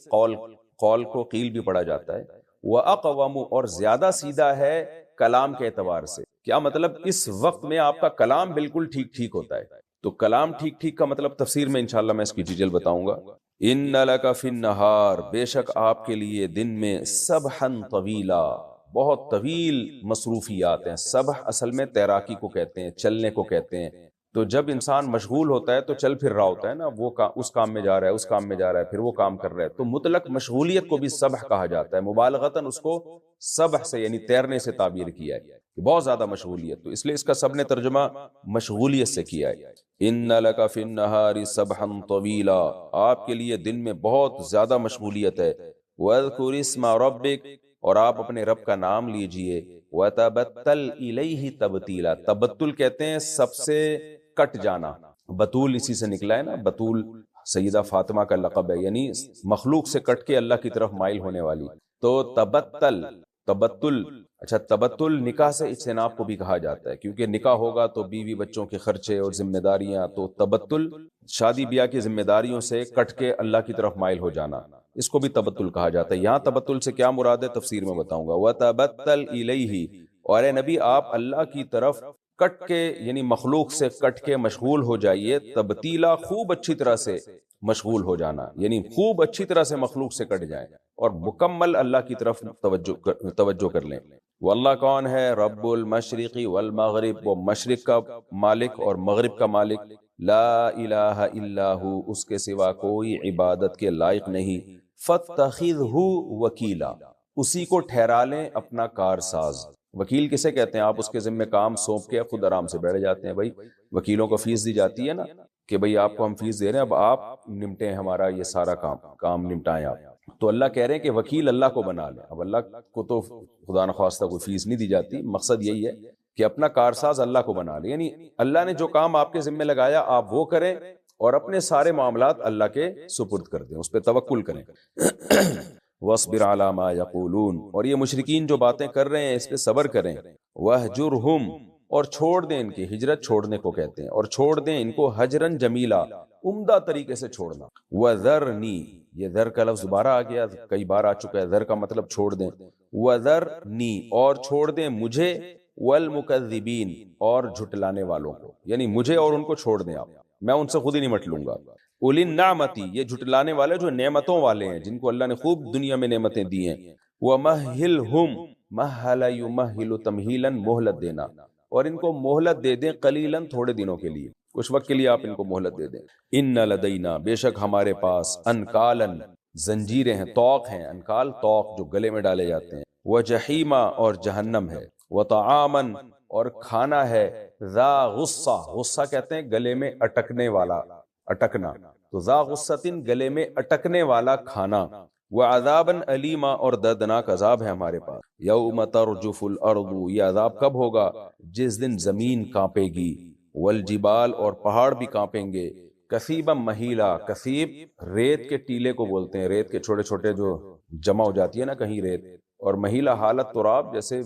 قول کو قیل بھی پڑھا جاتا ہے۔ وَأَقْوَمُ، اور زیادہ سیدھا ہے کلام کے اعتبار سے۔ کیا مطلب؟ اس وقت میں آپ کا کلام بالکل ٹھیک ٹھیک ہوتا ہے، تو کلام ٹھیک ٹھیک کا مطلب تفسیر میں انشاءاللہ میں اس کی ڈیٹیل بتاؤں گا۔ ان لک فی النہار، بے شک آپ کے لیے دن میں، سبحا طویلا، بہت طویل مصروفیات ہیں۔ سبح اصل میں تیراکی کو کہتے ہیں، چلنے کو کہتے ہیں، تو جب انسان مشغول ہوتا ہے تو چل پھر رہا ہوتا ہے نا، وہ اس کام میں جا رہا ہے، اس کام میں جا رہا ہے، پھر وہ کام کر رہا ہے، تو مطلق مشغولیت کو بھی سبح کہا جاتا ہے، مبالغتاً اس کو سبح سے یعنی تیرنے سے تعبیر کیا ہے کہ بہت زیادہ مشغولیت، تو اس لیے اس کا سب نے ترجمہ مشغولیت سے کیا ہے۔ ان لک فی النہار سبحا طویلا، آپ کے لیے دن میں بہت زیادہ مشغولیت ہے، واذکر اسم ربک، اور آپ اپنے رب کا نام لیجئے، وتبتل الیہ تبتیلا، تبتل کہتے ہیں سب سے کٹ جانا، بطول اسی سے نکلا ہے نا، بطول سیدہ فاطمہ کا لقب ہے، یعنی مخلوق سے کٹ کے اللہ کی طرف مائل ہونے والی، تو تبتل، تبتل، اچھا تبتل نکاح سے اجتناب کو بھی کہا جاتا ہے، کیونکہ نکاح ہوگا تو بیوی بچوں کے خرچے اور ذمہ داریاں، تو تبتل شادی بیاہ کی ذمہ داریوں سے کٹ کے اللہ کی طرف مائل ہو جانا، اس کو بھی تبتل کہا جاتا ہے۔ یہاں تبتل سے کیا مراد ہے تفسیر میں بتاؤں گا۔ وَتَبَتَّلْ إِلَيْهِ، اور اے نبی آپ اللہ کی طرف کٹ کے یعنی مخلوق سے کٹ کے مشغول ہو جائیے، تبتیلا خوب اچھی طرح سے مشغول ہو جانا، یعنی خوب اچھی طرح سے مخلوق سے کٹ جائیں اور مکمل اللہ کی طرف توجہ کر لیں۔ واللہ کون ہے؟ رب المشرق والمغرب، وہ مشرق کا مالک اور مغرب کا مالک، لا الہ الا ہو، اس کے سوا کوئی عبادت کے لائق نہیں، فاتخذہ وکیلا، اسی کو ٹھہرا لیں اپنا کارساز۔ وکیل کسے کہتے ہیں؟ آپ اس کے ذمہ کام سونپ کے خود آرام سے بیٹھ جاتے ہیں، بھائی وکیلوں کو فیس دی جاتی ہے نا کہ بھئی آپ کو ہم فیس دے رہے ہیں، اب آپ نمٹیں ہمارا یہ سارا کام نمٹائیں آپ، تو اللہ کہہ رہے ہیں کہ وکیل اللہ کو بنا لیں۔ اب اللہ کو تو خدا نخواستہ کوئی فیس نہیں دی جاتی، مقصد یہی ہے کہ اپنا کارساز اللہ کو بنا لیں، یعنی اللہ نے جو کام آپ کے ذمہ لگایا آپ وہ کریں اور اپنے سارے معاملات اللہ کے سپرد کر دیں، اس پہ توکل کریں۔ وَاصْبِرْ عَلَىٰ مَا يَقُولُونَ، اور یہ مشرکین جو باتیں کر رہے ہیں اس پہ صبر کریں۔ وَاهْجُرْهُمْ، اور چھوڑ دیں ان کی، ہجرت چھوڑنے کو کہتے ہیں، اور چھوڑ دیں ان کو حجرن جمیلا، عمدہ طریقے سے چھوڑنا۔ وَذَرْنِي، یہ ذر کا لفظ دوبارہ آ گیا، کئی بار آ چکا ہے، ذر کا مطلب چھوڑ دیں۔ وَذَرْنِي، اور چھوڑ دیں مجھے، وَالْمُكَذِّبِينَ، اور جھٹلانے والوں کو، یعنی مجھے اور ان کو چھوڑ دیں آپ، میں ان سے خود ہی نمٹ لوں گا۔ اُولِي النَّعْمَةِ، یہ جھٹلانے والے جو نعمتوں والے ہیں، جن کو اللہ نے خوب دنیا میں نعمتیں دی ہیں۔ وَمَهِّلْهُمْ، مَهَّلَ يُمَهِّلُ تَمْهِيلًا، مہلت دینا، اور ان کو مہلت دے دیں، قلیلاً تھوڑے دنوں کے لیے، کچھ وقت کے لیے آپ ان کو مہلت دے دیں۔ اِنَّ لَدَيْنَا، بے شک ہمارے پاس، انکالن، زنجیریں ہیں، توق ہیں، انکال توق جو گلے میں ڈالے جاتے ہیں، وجحیما، اور جہنم ہے، وطعامن، اور کھانا ہے، ذا غصہ، غصہ کہتے ہیں گلے میں اٹکنے والا، اٹکنا، تو ذا غصتن گلے میں اٹکنے والا کھانا، وعذابًا علیما، اور دردناک عذاب ہے ہمارے پاس۔ یوم ترجف الارض، یہ عذاب کب ہوگا؟ جس دن زمین کانپے گی، والجبال، اور پہاڑ بھی کانپیں گے، کثیبا مہیلا، کثیب ریت کے ٹیلے کو بولتے ہیں، ریت کے چھوٹے چھوٹے جو جمع ہو جاتی ہے نا کہیں ریت، اور مہیلا حالت تراب، جیسے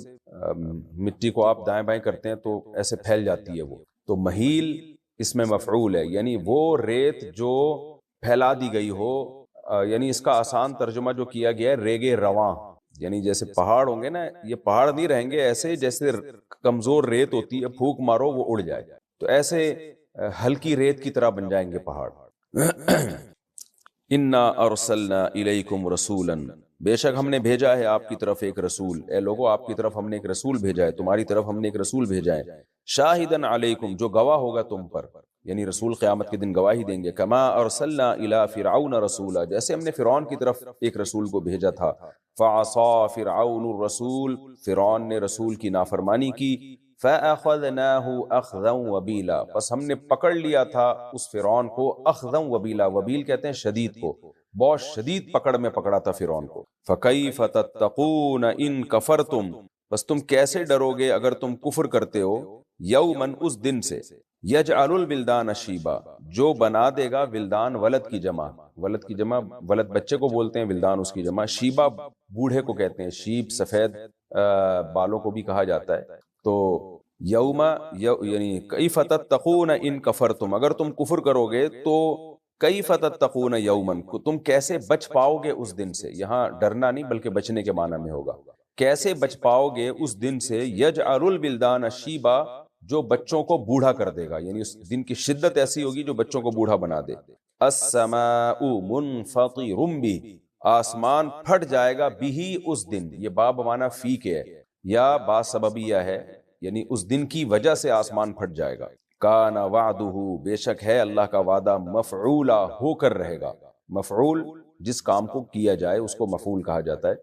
مٹی کو آپ دائیں بائیں کرتے ہیں تو ایسے پھیل جاتی ہے وہ، تو مہیل اس میں مفعول ہے، یعنی وہ ریت جو پھیلا دی گئی ہو، یعنی اس کا آسان ترجمہ جو کیا گیا ہے ریگے رواں، یعنی جیسے پہاڑ ہوں گے نا، یہ پہاڑ نہیں رہیں گے ایسے جیسے کمزور ریت ہوتی ہے، پھونک مارو وہ اڑ جائے، تو ایسے ہلکی ریت کی طرح بن جائیں گے پہاڑ۔ انا ارسلنا الیکم رسولا، بے شک ہم نے بھیجا ہے آپ کی طرف ایک رسول، اے لوگو آپ کی طرف ہم نے ایک رسول بھیجا ہے، تمہاری طرف ہم نے ایک رسول بھیجا ہے، شاہدن علیکم، جو گواہ ہوگا تم پر، یعنی رسول قیامت کے دن گواہی دیں گے، کما ارسلنا الی فرعون رسولا، جیسے ہم نے فرعون کی طرف ایک رسول کو بھیجا تھا، فعصا فرعون الرسول، فرعون نے رسول کی نافرمانی کی، فَأَخَذْنَاهُ أَخْذًا وَبِيلًا، پس ہم نے پکڑ لیا تھا اس فرعون کو، اخذًا وبیلا، وبیل کہتے ہیں شدید کو، بہت شدید پکڑ میں پکڑا تھا فرعون کو۔ فَكَيْفَ تَتَّقُونَ إِن كَفَرْتُمْ، بس تم کیسے ڈرو گے اگر تم کفر کرتے ہو، یومن، اس دن سے، یجعل الولدان شیبا، جو بنا دے گا ولدان ولد کی جمع، ولد کی جمع ولد بچے کو بولتے ہیں، ولدان اس کی جمع، شیبا بوڑھے کو کہتے ہیں، شیب سفید بالوں کو بھی کہا جاتا ہے، تو یوم یعنی کیف تتقون ان کفرتم، اگر تم کفر کرو گے تو کیف تتقون یومن، تم کیسے بچ پاؤ گے اس دن سے، یہاں ڈرنا نہیں بلکہ بچنے کے معنی میں ہوگا، کیسے بچ پاؤ گے اس دن سے، یجعل الولدان شیبا، جو بچوں کو بوڑھا کر دے گا، یعنی اس دن کی شدت ایسی ہوگی جو بچوں کو بوڑھا بنا دے۔ السماء منفطر بہ، آسمان پھٹ جائے گا، بھی اس دن، یہ با بمعنی فی کے ہے یا با سببیہ ہے، یعنی اس دن کی وجہ سے آسمان پھٹ جائے گا۔ کان وعدہ بے شک ہے اللہ کا وعدہ مفعولا ہو کر رہے گا. مفعول جس کام کو کیا جائے اس کو مفعول کہا جاتا ہے.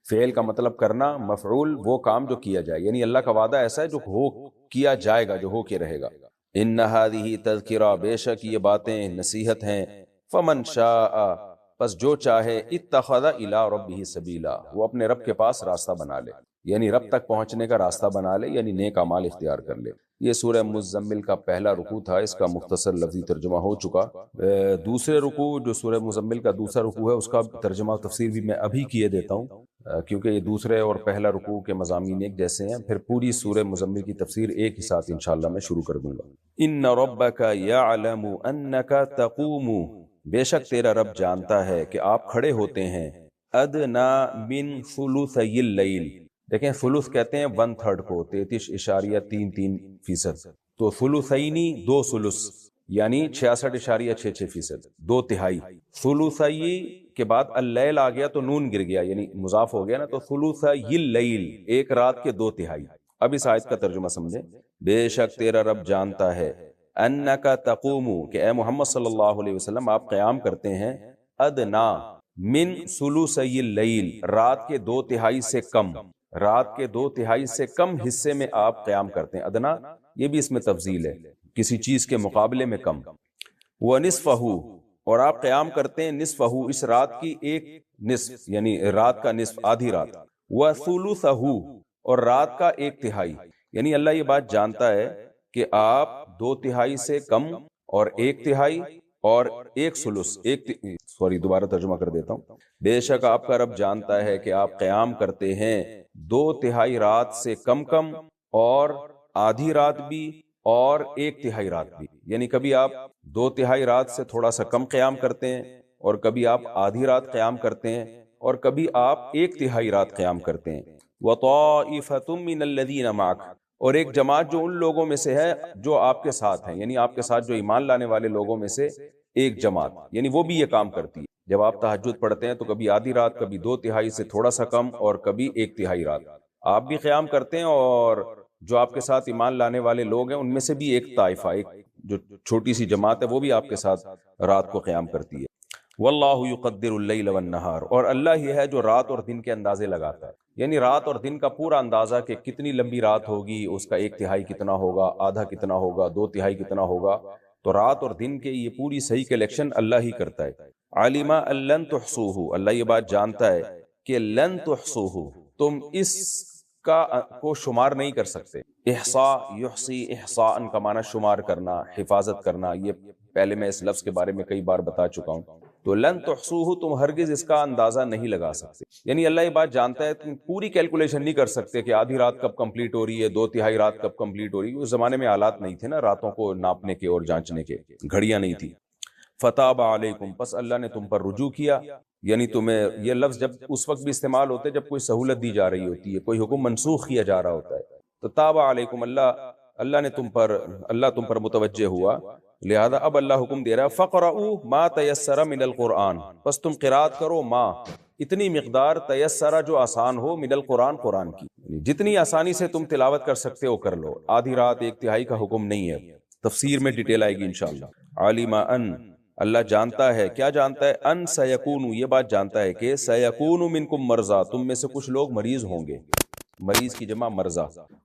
فعل کا مطلب کرنا، مفعول وہ کام جو کیا جائے، یعنی اللہ کا وعدہ ایسا ہے جو ہو کیا جائے گا، جو ہو کے رہے گا. ان ہذہ تذکرہ بے شک یہ باتیں نصیحت ہیں. فمن شاء پس جو چاہے اتخذ الی ربہ سبیلا وہ اپنے رب کے پاس راستہ بنا لے، یعنی رب تک پہنچنے کا راستہ بنا لے، یعنی نیک اعمال اختیار کر لے. یہ سورہ مزمل کا پہلا رکوع تھا، اس کا مختصر لفظی ترجمہ ہو چکا. دوسرے رکوع جو سورہ مزمل کا دوسرا رکوع ہے اس کا ترجمہ و تفسیر بھی میں ابھی کیے دیتا ہوں، کیونکہ یہ دوسرے اور پہلا رکوع کے مضامین ایک جیسے ہیں. پھر پوری سورہ مزمل کی تفسیر ایک ہی ساتھ انشاءاللہ میں شروع کر دوں گا. ان ربک یعلم انک تقوم بے شک تیرا رب جانتا ہے کہ آپ کھڑے ہوتے ہیں ادنا من ثلثی اللیل. دیکھیں ثلث کہتے ہیں 1/3 کو، 33.33%. تو ثلثینی 2 ثلث یعنی 66.66%، 2 تہائی. ثلثی کے بعد اللیل آ گیا تو نون گر گیا، یعنی مضاف ہو گیا نا، تو ثلثی اللیل ایک رات کے 2 تہائی. اب اس آیت کا ترجمہ سمجھیں. بے شک تیرا رب جانتا ہے انکا تقوم کہ اے محمد صلی اللہ علیہ وسلم آپ قیام کرتے ہیں ادنا من ثلثی اللیل رات کے 2 تہائی سے کم، رات کے 2 تہائی سے کم حصے میں آپ قیام کرتے ہیں. ادنا یہ بھی اس میں تفضیل ہے، کسی چیز کے مقابلے میں کم. وَنِصْفَهُ اور آپ قیام کرتے ہیں نصفہو اس رات کی ایک نصف، یعنی رات کا نصف آدھی رات. وَثُلُثَهُ اور رات کا 1 تہائی. یعنی اللہ یہ بات جانتا ہے کہ آپ 2 تہائی سے کم اور 1 تہائی اور 1 ثلث دوبارہ ترجمہ کر دیتا ہوں. بے شک آپ کا رب جانتا ہے کہ آپ قیام کرتے ہیں 2 تہائی رات سے کم کم اور آدھی رات بھی اور 1 تہائی رات بھی. یعنی کبھی آپ 2 تہائی رات سے تھوڑا سا کم قیام کرتے ہیں، اور کبھی آپ آدھی رات قیام کرتے ہیں، اور کبھی آپ 1 تہائی رات قیام کرتے ہیں. وَطَائِفَةٌ مِّنَ الَّذِينَ مَعَكَ اور ایک جماعت جو ان لوگوں میں سے ہے جو آپ کے ساتھ ہیں، یعنی آپ کے ساتھ جو ایمان لانے والے لوگوں میں سے ایک جماعت، یعنی وہ بھی یہ کام کرتی ہے. جب آپ تہجد پڑھتے ہیں تو کبھی آدھی رات، کبھی 2 تہائی سے تھوڑا سا کم، اور کبھی 1 تہائی رات آپ بھی قیام کرتے ہیں، اور جو آپ کے ساتھ ایمان لانے والے لوگ ہیں ان میں سے بھی ایک طائفہ، ایک جو چھوٹی سی جماعت ہے وہ بھی آپ کے ساتھ رات کو قیام کرتی ہے. واللہ یقدر اللیل والنہار اور اللہ ہی ہے جو رات اور دن کے اندازے لگاتا ہے، یعنی رات اور دن کا پورا اندازہ کہ کتنی لمبی رات ہوگی، اس کا 1 تہائی کتنا ہوگا، آدھا کتنا ہوگا، 2 تہائی کتنا ہوگا. تو رات اور دن کے یہ پوری صحیح کلیکشن اللہ ہی کرتا ہے. علم ان لن تحصوہ اللہ یہ بات جانتا ہے کہ لن تحصوہ تم اس کو شمار نہیں کر سکتے. احصاء یحصی احصاء کا معنی شمار کرنا، حفاظت کرنا. یہ پہلے میں اس لفظ کے بارے میں کئی بار بتا چکا ہوں. تو لن تحصوہ تم ہرگز اس کا اندازہ نہیں لگا سکتے، یعنی اللہ یہ بات جانتا ہے تم پوری کیلکولیشن نہیں کر سکتے کہ آدھی رات کب کمپلیٹ ہو رہی ہے، 2 تہائی رات کب کمپلیٹ ہو رہی ہے. اس زمانے میں آلات نہیں تھے نا راتوں کو ناپنے کے اور جانچنے کے، گھڑیاں نہیں تھی. فتاب علیکم پس اللہ نے تم پر رجوع کیا، یعنی تمہیں یہ لفظ جب اس وقت بھی استعمال ہوتے جب کوئی سہولت دی جا رہی ہوتی ہے، کوئی حکم منسوخ کیا جا رہا ہوتا ہے. تو تاب علیکم اللہ نے تم پر متوجہ ہوا، لہذا اب اللہ حکم دے رہا ہے فقرؤوا ما تیسر من القرآن پس تم قرات کرو ما اتنی مقدار تیسر جو آسان ہو من القرآن قرآن کی، جتنی آسانی سے تم تلاوت کر سکتے ہو کر لو. آدھی رات 1 تہائی کا حکم نہیں ہے، تفسیر میں ڈیٹیل آئے گی انشاءاللہ. علم ان اللہ جانتا ہے، کیا جانتا ہے؟ ان سیکون یہ بات جانتا ہے کہ سیکون منکم مرضی تم میں سے کچھ لوگ مریض ہوں گے، مریض کی جمع مرضی.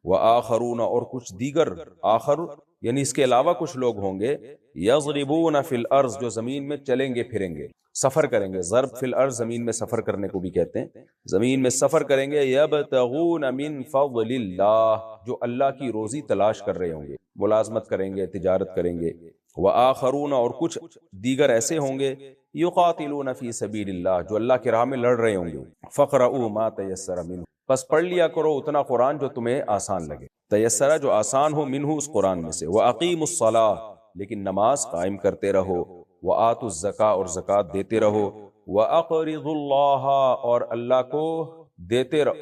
وآخرون اور کچھ دیگر، آخر یعنی اس کے علاوہ کچھ لوگ ہوں گے، یضربون فی الارض جو زمین میں چلیں گے پھریں گے، سفر کریں گے. ضرب فی الارض زمین میں سفر کرنے کو بھی کہتے ہیں، زمین میں سفر کریں گے. یبتغون من فضل اللہ جو اللہ کی روزی تلاش کر رہے ہوں گے، ملازمت کریں گے، تجارت کریں گے. وآخرون اور کچھ دیگر ایسے ہوں گے یقاتلون فی سبیل اللہ جو اللہ کی راہ میں لڑ رہے ہوں گے. فقرؤوا ما تیسر منہ پس پڑھ لیا کرو اتنا قرآن جو تمہیں آسان لگے، تیسرہ جو آسان ہو منہ اس قرآن میں سے. وَأَقِيمُوا الصَّلَاةَ لیکن نماز قائم کرتے رہو. وَآتُوا الزَّكَاةَ اور زکوٰۃ دیتے رہو. وَأَقْرِضُوا اللَّهَ اور اللہ کو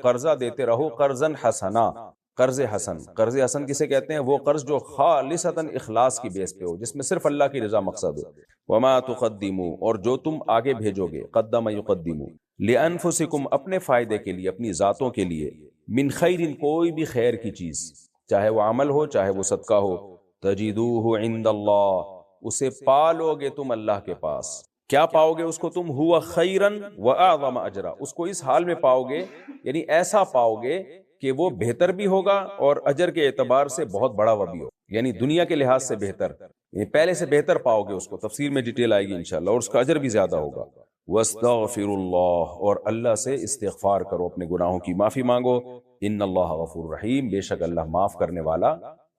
قرضہ دیتے رہو. قرضاً حسنا قرض حسن. قرض حسن کسے کہتے ہیں؟ وہ قرض جو خالصتاً اخلاص کی بیس پہ ہو، جس میں صرف اللہ کی رضا مقصد ہو. وَمَا تُقَدِّمُوا اور جو تم آگے بھیجو گے، قدم یقدموا لِأَنفُسِكُمْ اپنے فائدے کے لیے، اپنی ذاتوں کے لیے، من خیر کوئی بھی خیر کی چیز، چاہے وہ عمل ہو چاہے وہ صدقہ ہو، تجدوہ عند اللہ، اسے پالو گے تم اللہ کے پاس۔ کیا پاؤ گے اس کو تم؟ ہوا خیرن واعظم اجرا، اس کو اس حال میں پاؤ گے، یعنی ایسا پاؤ گے کہ وہ بہتر بھی ہوگا اور اجر کے اعتبار سے بہت بڑا وہ بھی ہو، یعنی دنیا کے لحاظ سے بہتر، یعنی پہلے سے بہتر پاؤ گے اس کو، تفسیر میں ڈیٹیل آئے گی انشاءاللہ، اور اس کا اجر بھی زیادہ ہوگا۔ واستغفر اللہ، اور اللہ سے استغفار کرو، اپنے گناہوں کی معافی مانگو، ان اللہ غفور رحیم، بے شک اللہ معاف کرنے والا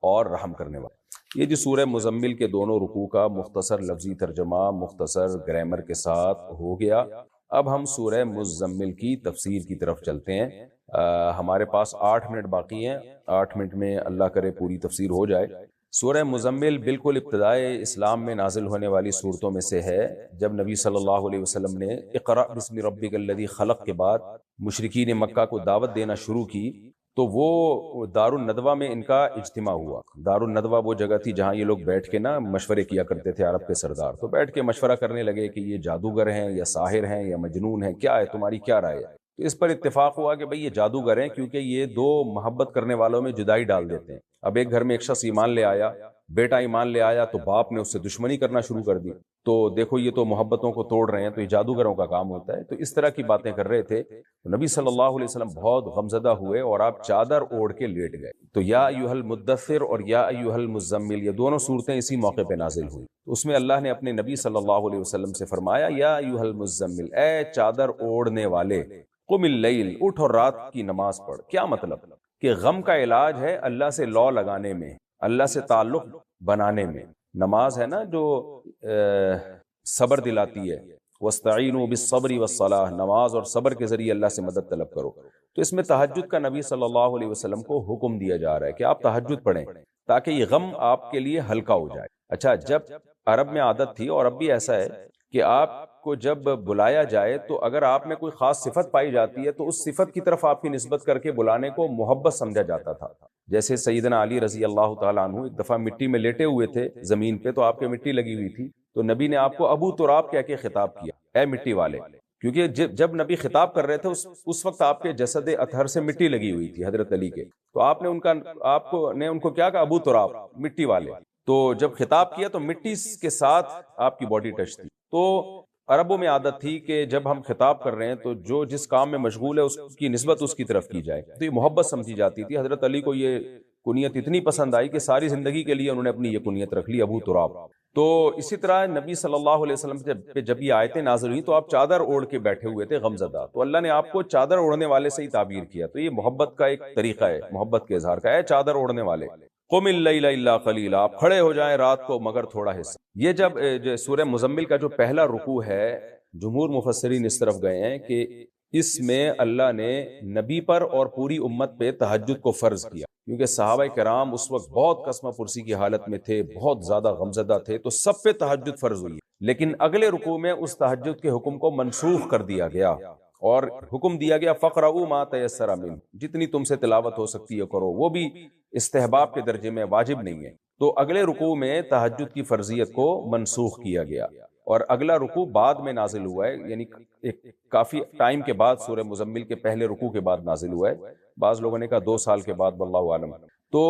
اور رحم کرنے والا۔ یہ جو سورہ مزمل کے دونوں رکوع کا مختصر لفظی ترجمہ مختصر گرامر کے ساتھ ہو گیا۔ اب ہم سورہ مزمل کی تفسیر کی طرف چلتے ہیں۔ ہمارے پاس 8 منٹ باقی ہیں، 8 منٹ میں اللہ کرے پوری تفسیر ہو جائے۔ سورہ مزمل بالکل ابتدائے اسلام میں نازل ہونے والی صورتوں میں سے ہے۔ جب نبی صلی اللہ علیہ وسلم نے اقرأ بسم ربک الذی خلق کے بعد مشرکین مکہ کو دعوت دینا شروع کی، تو وہ دار الندوہ میں ان کا اجتماع ہوا۔ دار الندوہ وہ جگہ تھی جہاں یہ لوگ بیٹھ کے مشورے کیا کرتے تھے، عرب کے سردار تو بیٹھ کے مشورہ کرنے لگے کہ یہ جادوگر ہیں یا ساحر ہیں یا مجنون ہیں، کیا ہے تمہاری کیا رائے ہے؟ تو اس پر اتفاق ہوا کہ بھئی یہ جادوگر ہیں، کیونکہ یہ دو محبت کرنے والوں میں جدائی ڈال دیتے ہیں۔ اب ایک گھر میں ایک شخص ایمان لے آیا، بیٹا ایمان لے آیا، تو باپ نے اس سے دشمنی کرنا شروع کر دی، تو دیکھو یہ تو محبتوں کو توڑ رہے ہیں، تو یہ جادوگروں کا کام ہوتا ہے۔ تو اس طرح کی باتیں کر رہے تھے۔ نبی صلی اللہ علیہ وسلم بہت غمزدہ ہوئے اور آپ چادر اوڑھ کے لیٹ گئے۔ تو یا ایھا المدثر اور یا ایھا المزمل، یہ دونوں صورتیں اسی موقع پہ نازل ہوئی۔ تو اس میں اللہ نے اپنے نبی صلی اللہ علیہ وسلم سے فرمایا یا ایھا المزمل، اے چادر اوڑھنے والے، قم اللیل، اٹھ اور رات کی نماز پڑھ۔ کیا مطلب؟ کہ غم کا علاج ہے اللہ سے لو لگانے میں، اللہ سے تعلق بنانے میں۔ نماز ہے نا جو صبر دلاتی ہے، وَاسْتَعِينُوا بِالصَّبْرِ وَالصَّلَاةِ، نماز اور صبر کے ذریعے اللہ سے مدد طلب کرو۔ تو اس میں تہجد کا نبی صلی اللہ علیہ وسلم کو حکم دیا جا رہا ہے کہ آپ تہجد پڑھیں تاکہ یہ غم آپ کے لیے ہلکا ہو جائے۔ اچھا، جب عرب میں عادت تھی اور اب بھی ایسا ہے کہ آپ کو جب بلایا جائے تو اگر آپ میں کوئی خاص صفت پائی جاتی ہے تو اس صفت کی طرف آپ کی نسبت کر کے بلانے کو محبت سمجھا جاتا تھا۔ جیسے سیدنا علی رضی اللہ تعالیٰ عنہ ایک دفعہ مٹی میں لیٹے ہوئے تھے زمین پہ، تو آپ کے مٹی لگی ہوئی تھی، تو نبی نے آپ کو ابو تراب کہہ کے خطاب کیا، اے مٹی والے، کیونکہ جب نبی خطاب کر رہے تھے اس وقت آپ کے جسد اطہر سے مٹی لگی ہوئی تھی حضرت علی کے، تو آپ نے ان کو کیا کہا؟ ابو تراب، مٹی والے۔ تو جب خطاب کیا تو مٹی کے ساتھ آپ کی باڈی ٹچ تھی۔ تو عربوں میں عادت تھی کہ جب ہم خطاب کر رہے ہیں تو جو جس کام میں مشغول ہے اس کی نسبت اس کی طرف کی جائے، تو یہ محبت سمجھی جاتی تھی۔ حضرت علی کو یہ کنیت اتنی پسند آئی کہ ساری زندگی کے لیے انہوں نے اپنی یہ کنیت رکھ لی، ابو تراب۔ تو اسی طرح نبی صلی اللہ علیہ وسلم پہ جب یہ آیتیں نازل ہوئی تو آپ چادر اوڑھ کے بیٹھے ہوئے تھے غمزدہ، تو اللہ نے آپ کو چادر اوڑھنے والے سے ہی تعبیر کیا۔ تو یہ محبت کا ایک طریقہ ہے، محبت کے اظہار کا، اے چادر اوڑھنے والے، قم اللیل الا قلیلا، آپ کھڑے ہو جائیں رات کو مگر تھوڑا حصہ۔ یہ جب سورہ مزمل کا جو پہلا رکوع ہے، جمہور مفسرین اس طرف گئے ہیں کہ اس میں اللہ نے نبی پر اور پوری امت پہ تہجد کو فرض کیا، کیونکہ صحابہ کرام اس وقت بہت قسمہ پرسی کی حالت میں تھے، بہت زیادہ غمزدہ تھے، تو سب پہ تہجد فرض ہوئی۔ لیکن اگلے رکوع میں اس تہجد کے حکم کو منسوخ کر دیا گیا اور حکم دیا گیا فَقْرَؤُوا مَا تَيَسَّرَ مِنْهُ، جتنی تم سے تلاوت ہو سکتی ہے کرو، وہ بھی استحباب کے درجے میں، واجب نہیں ہے۔ تو اگلے رکوع میں تہجد کی فرضیت کو منسوخ کیا گیا، اور اگلا رکوع بعد میں نازل ہوا ہے، یعنی ایک کافی ٹائم کے بعد، سورہ مزمل کے پہلے رکوع کے بعد نازل ہوا ہے، بعض لوگوں نے کہا 2 سال کے بعد، واللہ عالم۔ تو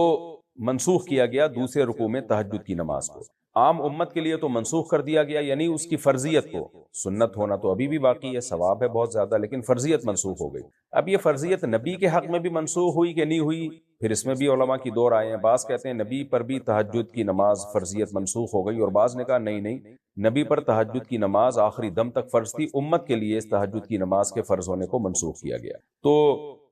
منسوخ کیا گیا دوسرے رکوع میں تہجد کی نماز کو۔ عام امت کے لیے تو منسوخ کر دیا گیا، یعنی اس کی فرضیت کو، سنت ہونا تو ابھی بھی باقی ہے، ثواب ہے بہت زیادہ، لیکن فرضیت منسوخ ہو گئی۔ اب یہ فرضیت نبی کے حق میں بھی منسوخ ہوئی کہ نہیں ہوئی، پھر اس میں بھی علماء کی دو رائے ہیں۔ بعض کہتے ہیں نبی پر بھی تہجد کی نماز فرضیت منسوخ ہو گئی، اور بعض نے کہا نہیں، نبی پر تہجد کی نماز آخری دم تک فرض تھی، امت کے لیے اس تہجد کی نماز کے فرض ہونے کو منسوخ کیا گیا۔ تو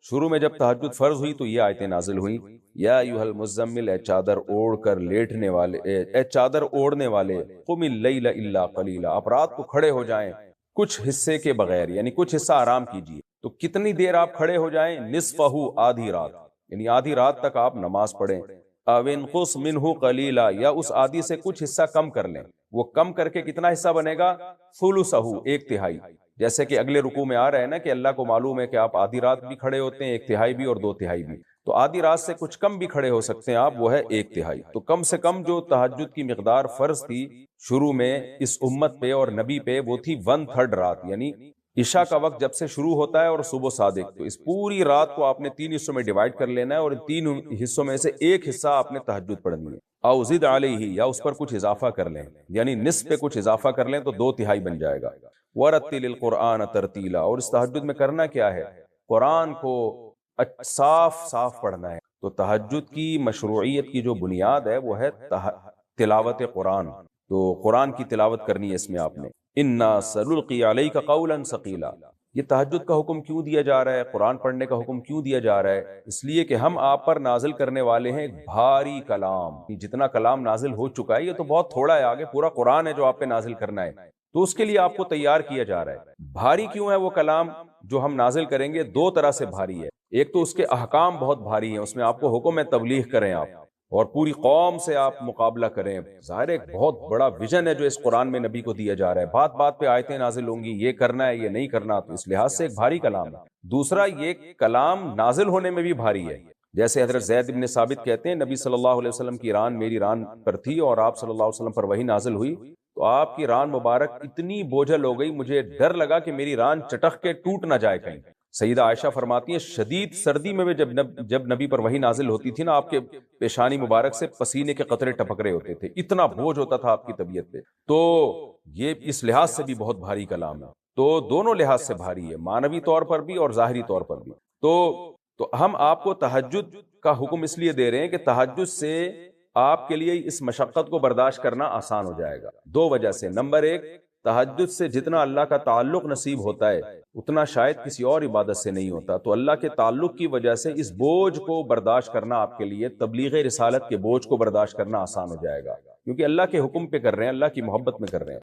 شروع میں جب تہجد فرض ہوئی تو یہ آیتیں نازل ہوئیں، یا ایھا المزمل، اے چادر اوڑھ کر لیٹنے والے، اے چادر اوڑھنے والے، قم اللیل الا قلیلا، آپ رات کو کھڑے ہو جائیں کچھ حصے کے بغیر، یعنی کچھ حصہ آرام کیجیے۔ تو کتنی دیر آپ کھڑے ہو جائیں؟ نصفہ، آدھی رات، یعنی آدھی رات تک آپ نماز پڑھیں۔ او انقص منہ قلیلا، یا اس آدھی سے کچھ حصہ کم کر لیں۔ وہ کم کر کے کتنا حصہ بنے گا؟ ثلثہ، 1/3۔ جیسے کہ اگلے رکوع میں آ رہا ہے نا کہ اللہ کو معلوم ہے کہ آپ آدھی رات بھی کھڑے ہوتے ہیں، 1/3 بھی اور 2/3 بھی، تو آدھی رات سے کچھ کم بھی کھڑے ہو سکتے ہیں آپ، وہ ہے 1/3۔ تو کم سے کم جو تہجد کی مقدار فرض تھی شروع میں اس امت پہ اور نبی پہ، وہ تھی 1/3 رات، یعنی عشاء کا وقت جب سے شروع ہوتا ہے اور صبح صادق، تو اس پوری رات کو آپ نے 3 حصوں میں ڈیوائیڈ کر لینا ہے، اور 3 حصوں میں سے ایک حصہ آپ نے تہجد پڑھنی ہے۔ او زد علیہ، یا اس پر کچھ اضافہ کر لیں، یعنی نصف پہ کچھ اضافہ کر لیں تو 2/3 بن جائے گا۔ ورتل القرآن ترتیلا، اور اس تہجد میں کرنا کیا ہے؟ قرآن کو صاف صاف پڑھنا ہے۔ تو تہجد کی مشروعیت کی جو بنیاد ہے وہ ہے تلاوت قرآن، تو قرآن کی تلاوت کرنی ہے اس میں آپ نے۔ انا سنلقی علیک قولا ثقیلا، یہ تہجد کا حکم کیوں دیا جا رہا ہے، قرآن پڑھنے کا حکم کیوں دیا جا رہا ہے؟ اس لیے کہ ہم آپ پر نازل کرنے والے ہیں ایک بھاری کلام۔ جتنا کلام نازل ہو چکا ہے یہ تو بہت تھوڑا ہے، آگے پورا قرآن ہے جو آپ پہ نازل کرنا ہے، تو اس کے لیے آپ کو تیار کیا جا رہا ہے۔ بھاری کیوں ہے وہ کلام جو ہم نازل کریں گے؟ 2 طرح سے بھاری ہے۔ ایک تو اس کے احکام بہت بھاری ہیں، اس میں آپ کو حکم ہے تبلیغ کریں آپ، اور پوری قوم سے آپ مقابلہ کریں۔ ظاہر ایک بہت بڑا ویژن ہے جو اس قرآن میں نبی کو دیا جا رہا ہے، بات بات پہ آیتیں نازل ہوں گی، یہ کرنا ہے یہ نہیں کرنا، تو اس لحاظ سے ایک بھاری کلام ہے۔ دوسرا، یہ کلام نازل ہونے میں بھی بھاری ہے۔ جیسے حضرت زید بن ثابت کہتے ہیں نبی صلی اللہ علیہ وسلم کی ران میری ران پر تھی اور آپ صلی اللہ علیہ وسلم پر وہی نازل ہوئی، تو آپ کی ران مبارک اتنی بوجھل ہو گئی مجھے ڈر لگا کہ میری ران چٹک کے ٹوٹ نہ جائے کہیں۔ سیدہ عائشہ فرماتی ہیں شدید سردی میں بھی جب نبی پر وحی نازل ہوتی تھی نا، آپ کے پیشانی مبارک سے پسینے کے قطرے ٹپک رہے ہوتے تھے، اتنا بوجھ ہوتا تھا آپ کی طبیعت پہ۔ تو یہ اس لحاظ سے بھی بہت بھاری کلام ہے، تو دونوں لحاظ سے بھاری ہے، معنوی طور پر بھی اور ظاہری طور پر بھی۔ تو ہم آپ کو تہجد کا حکم اس لیے دے رہے ہیں کہ تہجد سے آپ کے لیے اس مشقت کو برداشت کرنا آسان ہو جائے گا 2 وجہ سے۔ نمبر 1، تہجد سے جتنا اللہ کا تعلق نصیب ہوتا ہے اتنا شاید کسی اور عبادت سے نہیں ہوتا، تو اللہ کے تعلق کی وجہ سے اس بوجھ کو برداشت کرنا آپ کے لیے، تبلیغ رسالت کے بوجھ کو برداشت کرنا آسان ہو جائے گا، کیونکہ اللہ کے حکم پہ کر رہے ہیں، اللہ کی محبت میں کر رہے ہیں۔